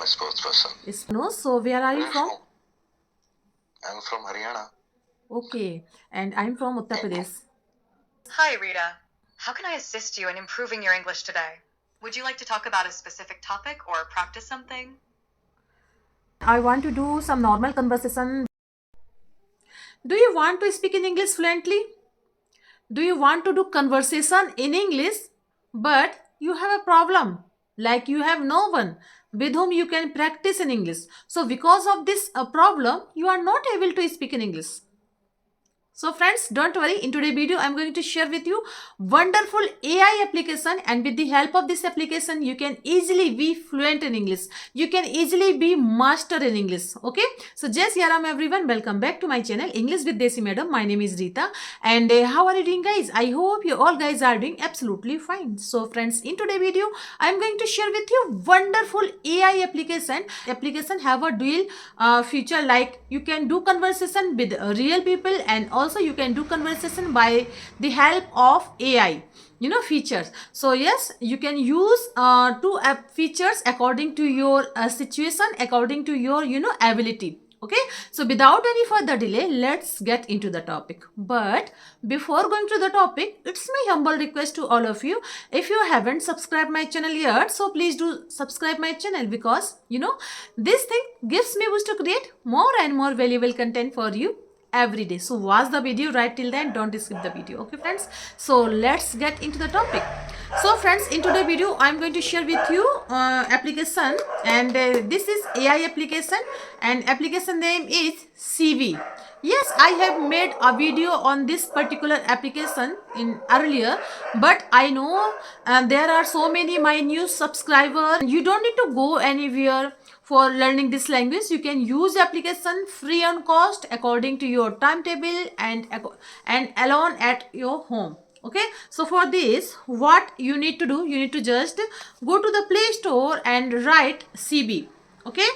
sports person. No, so where are you from? I'm from Haryana. Okay, and I'm from Uttar Pradesh. Hi, Rita. How can I assist you in improving your English today? Would you like to talk about a specific topic or practice something? I want to do some normal conversation. Do you want to speak in English fluently? Do you want to do conversation in English, but you have a problem, like you have no one with whom you can practice in English? So because of this problem, you are not able to speak in English. So friends, don't worry, in today's video I'm going to share with you wonderful AI application, and with the help of this application you can easily be fluent in English. You can easily be master in English. Okay, so Jai Shri Ram everyone, welcome back to my channel English with Desi Madam. My name is Rita, and how are you doing guys? I hope you all guys are doing absolutely fine. So friends, in today's video I'm going to share with you wonderful AI application have a dual feature, like you can do conversation with real people, and also you can do conversation by the help of AI, features. So yes, you can use two app features according to your situation, according to your ability. Okay, so without any further delay, let's get into the topic. But before going to the topic, it's my humble request to all of you, if you haven't subscribed my channel yet, so please do subscribe my channel, because this thing gives me boost to create more and more valuable content for you every day. So watch the video right till then, don't skip the video. Okay friends, so let's get into the topic. So friends, in today's video I'm going to share with you application, and this is AI application, and application name is CV. Yes, I have made a video on this particular application in earlier, but I know there are so many my new subscribers. You don't need to go anywhere for learning this language. You can use application free on cost according to your timetable, and alone at your home. Okay, so for this what you need to do, you need to just go to the Play Store and write CB. Okay,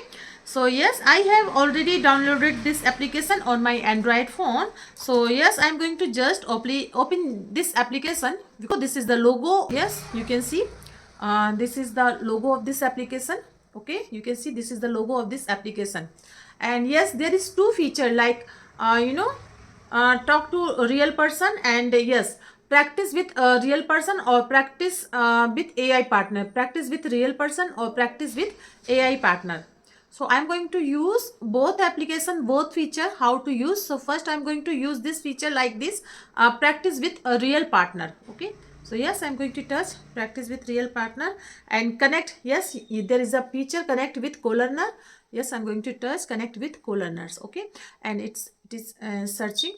so yes, I have already downloaded this application on my Android phone. So yes, I'm going to just open this application, because this is the logo. Yes, you can see this is the logo of this application. Okay, you can see this is the logo of this application. And yes, there is two feature, like talk to a real person, and yes, practice with a real person, or practice with AI partner. Practice with real person or practice with AI partner. So I'm going to use both application, both feature, how to use. So first I'm going to use this feature like this, practice with a real partner. Okay, so yes, I'm going to touch practice with real partner and connect. Yes, there is a feature connect with co-learner. Yes, I'm going to touch connect with co-learners. Okay, and it is searching.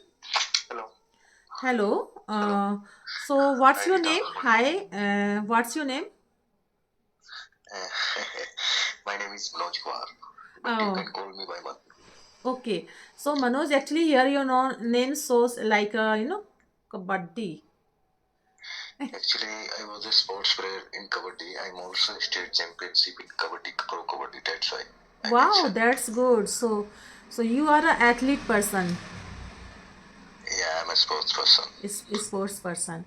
Hello. Hello. So what's Hi, your Rita. name? Hi, what's your name? My name is Manoj Kumar, but you Oh, can call me by Manoj. okay. So Manoj, actually here your name shows like kabaddi. Actually, I was a sports player in Kabaddi. I'm also a state championship in Kabaddi, Pro Kabaddi. That's why I Wow, mentioned. that's good. So you are an athlete person, Yeah, I'm a sports person. is sports person.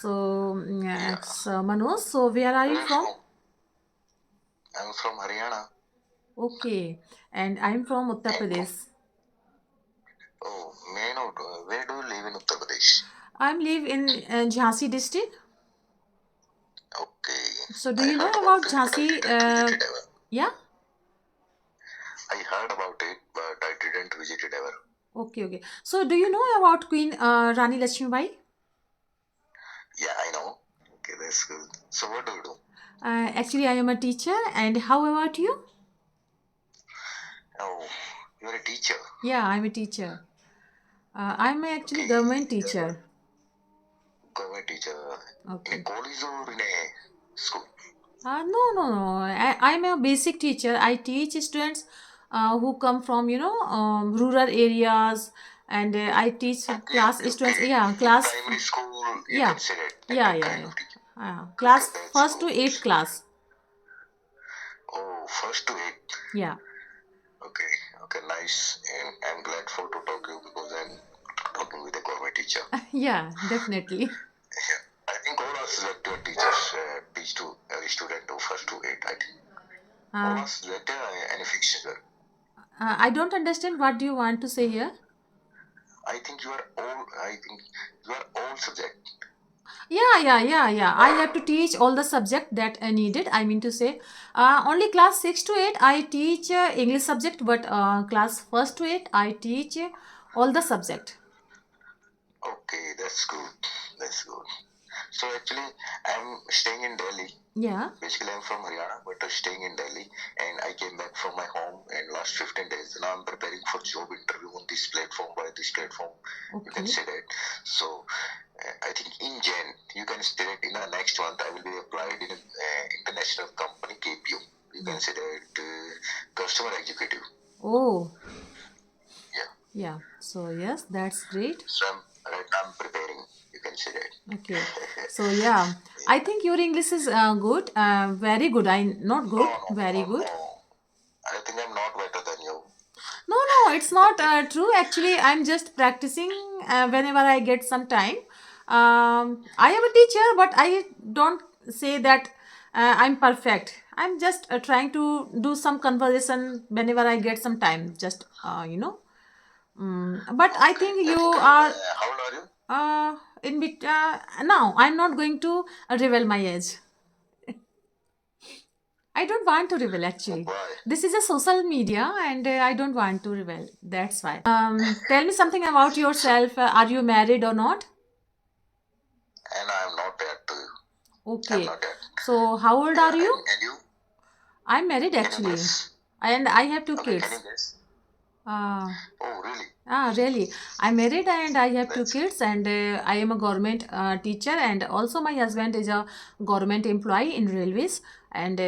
So Yeah. so Manoj, so where are Where you are you from? from? I'm from Haryana. Okay, and I'm from Uttar And Pradesh. oh, may I know where do you live in Uttar Pradesh? I'm live in Jhansi district. Okay, So do I you know heard about about it, but I Jhansi? didn't visit it ever. Yeah. I heard about it, but I didn't visit it ever. Okay, okay. So do you know about Queen Rani Lakshmibai? Yeah, I know. Okay, that's good. So what do you do? Actually, I am a teacher. And how about you? Oh, you're a teacher. Yeah, I'm a teacher. I'm actually Okay, government teacher. government teacher in a Okay. college or in a school? No, no, no. I'm a basic teacher. I teach students who come from, rural areas, and I teach Okay, class okay, students. okay. Yeah, In class. primary school, you Yeah, can say yeah, that yeah, kind yeah. of teacher. Okay, Class that's first to good. eighth class. Oh, first to eighth. Yeah. Okay, okay, nice. And I'm glad for to talk to you because I'm talking with a government teacher. Yeah, definitely. Yeah, I think all our selected teachers teach to every student to first to eighth, I think. Uh, was that any fixed figure? I don't understand. What do you want to say here? I think you are all. I think you are all subject. Yeah. I have to teach all the subject that I needed. I mean to say, only class 6 to 8 I teach English subject, but class 1st to 8 I teach all the subject. Okay, that's good. That's good. So actually, I'm staying in Delhi. Yeah. Basically, I'm from Haryana, but staying in Delhi, and I came back from my home in last 15 days. Now I'm preparing for job interview on this platform. By this platform, you can Okay. say that. So I think in Jan, you can say that in the next month I will be applied in an international company KPO. You Yeah. can say that customer executive. Oh, Yeah. yeah. So yes, that's great. So I'm preparing. You can say that. Okay. So yeah, I think your English is good. Very good. Not No, good. no, Very no, good. no. I think I'm not better than you. No, it's not true. Actually, I'm just practicing whenever I get some time. I am a teacher, but I don't say that I'm perfect. I'm just trying to do some conversation whenever I get some time. Just but I Okay, think you that's great. are How old are you? in bit. Now I'm not going to reveal my age. I don't want to reveal actually. Why? This is a social media and I don't want to reveal. That's why. Tell me something about So, yourself. Are you married or not? and I'm not that too. I'm Okay. not that. So, how old Yeah, are you? and you? I'm married Can you actually. guess? And I have two Okay, can you kids. guess? Uh, Oh, really? really. I'm married and I have two That's great. kids and I am a government teacher and also my husband is a government employee in railways and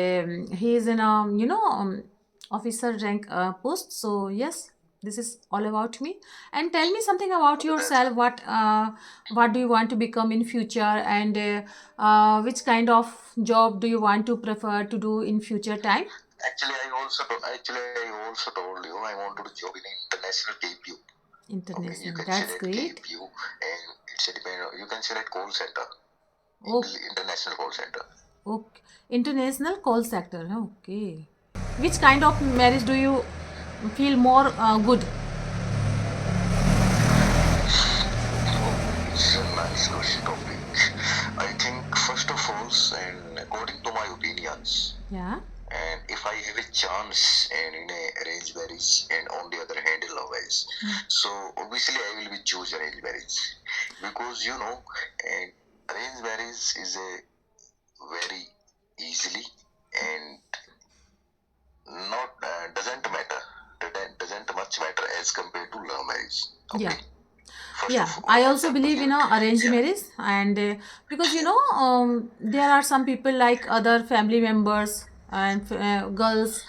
he is in a officer rank post. So yes, this is all about me. And tell me something about Okay, that's yourself. What do you want to become in future and which kind of job do you want to prefer to do in future time? actually I also told you I wanted a job in international KPU. Okay, you International. can say That's that great. KPU, and it's a depend. You can say that call center, Oh, international call center. okay. International call sector. Okay. Which kind of marriage do you feel more good? Oh, it's a nice question topic. I think first of all, and according to my opinions, Yeah. and if I have a chance and in a arranged marriage and on the other hand a love marriage, so obviously I will be choose arranged marriage because and arranged marriage is a very easily and not doesn't much matter as compared to love marriage. Yeah. Okay, first Yeah, of all, I one also example believe in here. a arranged Yeah, marriage, and because there are some people like other family members and girls,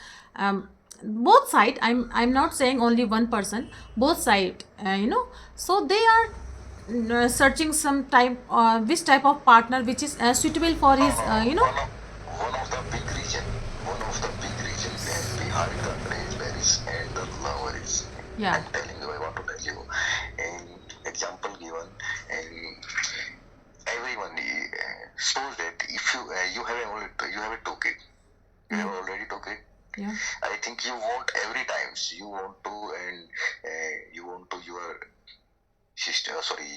both side. I'm not saying only one person. Both side, so they are searching some type, which type of partner which is suitable for no, his, no, no. One of the big reason, behind the arranged marriage and the love marriage. Yeah, I'm telling you, I want to tell you, an example given, and everyone suppose that if you have a two kid, you yeah, have already two kid. yeah, I think you want every times you want to and you want to your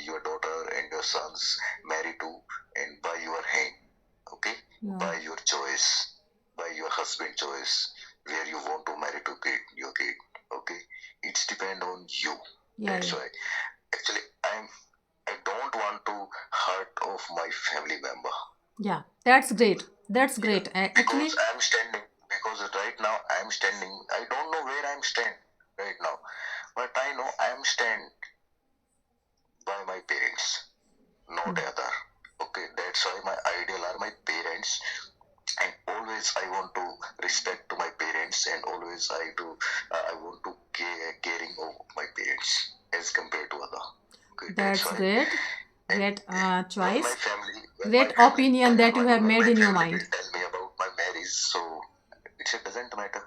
your daughter and your sons marry to and by your hand, okay, yeah, by your choice, by your husband choice, where you want to marry to your kid, okay, it's depend on you. yeah, That's yeah, why actually I don't want to hurt of my family member. yeah. That's great. That's Yeah, great. because Actually, I'm standing. Because right now I'm standing. I don't know where I'm stand right now, but I know I'm stand by my parents, not other. Okay, that's why my ideal are my parents, and always I want to respect to my parents, and always I want to caring of my parents as compared to other. Okay, that's that's why. great. And Great when choice. my Great family, opinion that you have when made my in your family mind. will tell me about my marriage, so it doesn't matter.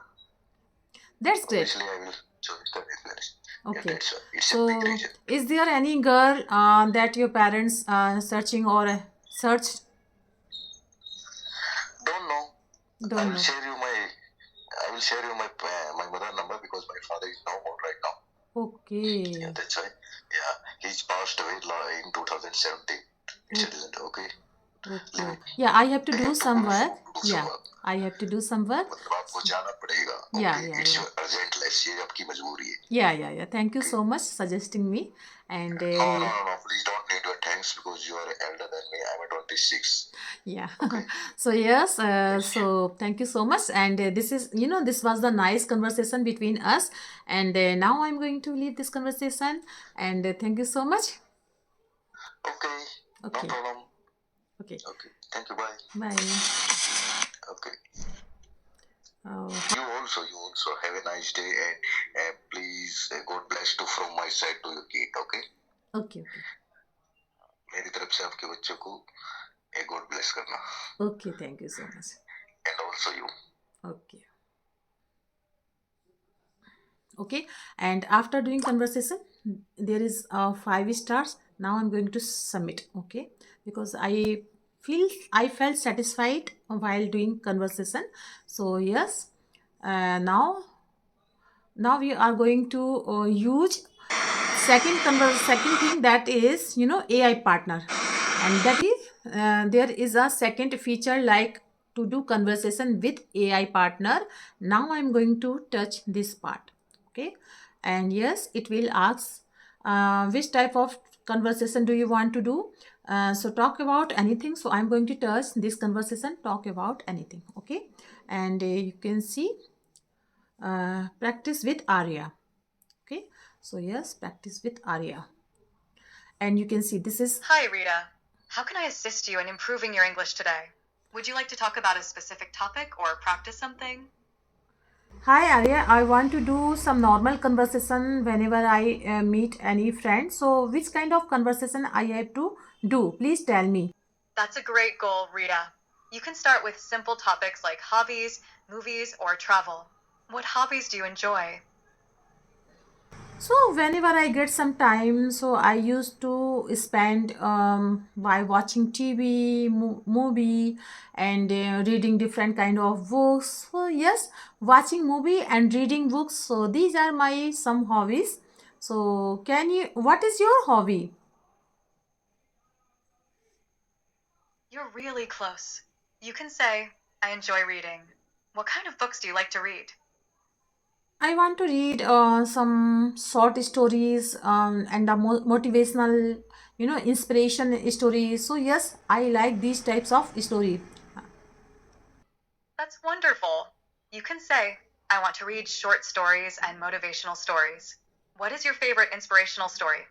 That's great. Obviously, I will choose the marriage. Yeah, Okay. that's why. It's a big So, reason. is there any girl that your parents searching or searched? Don't know. I Don't will know. share you my will share you my mother number because my father is no more right now. Okay. Yeah, that's why. Yeah, he's passed away in 2017. Citizen. Okay. Okay. Yeah, I have to I do have to some go work. do some Yeah, work. I have to do some work. मतलब आपको जाना पड़ेगा. Yeah, Okay. yeah, It's yeah. your urgent life. ये आपकी मजबूरी है. Yeah. Thank you so much suggesting me. And No. Please don't need your thanks because you are elder than me. I'm a 26. yeah. Okay. So yes, so thank you so much. And this is, this was the nice conversation between us. And now I'm going to leave this conversation. And thank you so much. Okay. No Okay. problem. Okay. Okay. Thank you. Bye. Bye. Okay. Oh, You also have a nice day and please God bless to from my side to your kid. Okay. okay. मेरी तरफ से आपके बच्चों को God bless करना. Okay. Thank you so much. And also you. Okay. Okay. And after doing conversation, there is 5 stars. Now I'm going to submit. Okay. Because I felt satisfied while doing conversation. So yes. Now we are going to use second thing, that is AI partner, and that is there is a second feature like to do conversation with AI partner. Now I'm going to touch this part. Okay. And yes, it will ask which type of conversation do you want to do. So talk about anything. So I'm going to touch this conversation, talk about anything. Okay. And you can see practice with Arya. Okay. So yes, practice with Arya. And you can see this is Hi, Rita. How can I assist you in improving your English today? Would you like to talk about a specific topic or practice something? Hi Arya, I want to do some normal conversation whenever I meet any friend. So which kind of conversation I have to do? Please tell me. That's a great goal, Rita. You can start with simple topics like hobbies, movies, or travel. What hobbies do you enjoy? So whenever I get some time, so I used to spend by watching TV, movie, and reading different kind of books. So yes, watching movie and reading books. So these are my some hobbies. So what is your hobby? You're really close. You can say, I enjoy reading. What kind of books do you like to read? I want to read some short stories and the motivational, inspiration stories. So yes, I like these types of story. That's wonderful. You can say, I want to read short stories and motivational stories. What is your favorite inspirational story?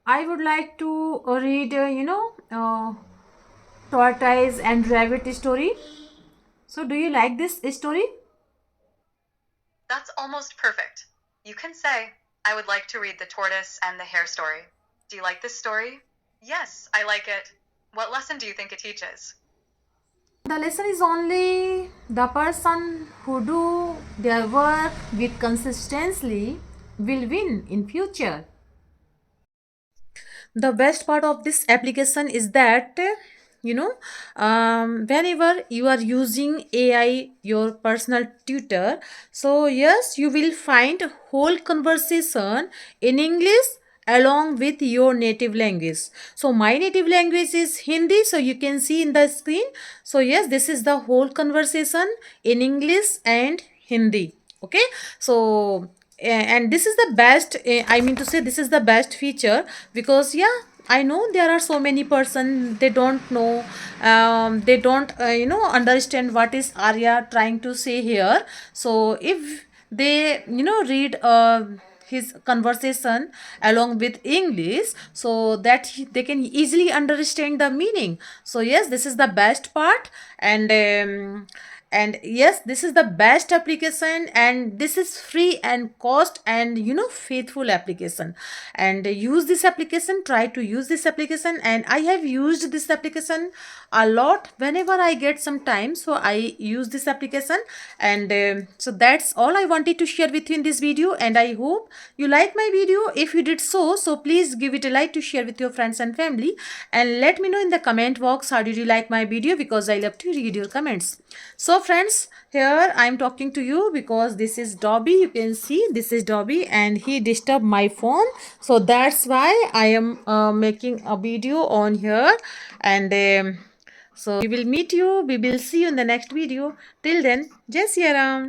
I would like to read, tortoise and rabbit story. So do you like this story? That's almost perfect. You can say, I would like to read The Tortoise and the Hare story. Do you like this story? Yes, I like it. What lesson do you think it teaches? The lesson is only the person who do their work with consistency will win in future. The best part of this application is that whenever you are using AI, your personal tutor, so yes, you will find whole conversation in English along with your native language. So my native language is Hindi, so you can see in the screen. So yes, this is the whole conversation in English and Hindi. Okay. So and this is the best, I mean to say, this is the best feature, because yeah, I know there are so many person, they don't know, they don't understand what is Arya trying to say here. So if they read his conversation along with English, so that they can easily understand the meaning. So yes, this is the best part. And yes, this is the best application, and this is free and cost and faithful application. And use this application, try to use this application. And I have used this application a lot whenever I get some time, so I use this application. And so that's all I wanted to share with you in this video, and I hope you like my video. If you did so please give it a like to share with your friends and family, and let me know in the comment box how did you like my video, because I love to read your comments. So friends, here I am talking to you because this is Dobby. You can see this is Dobby and he disturbed my phone. So that's why I am making a video on here. And so we will meet you. We will see you in the next video. Till then, Jai Siya Ram.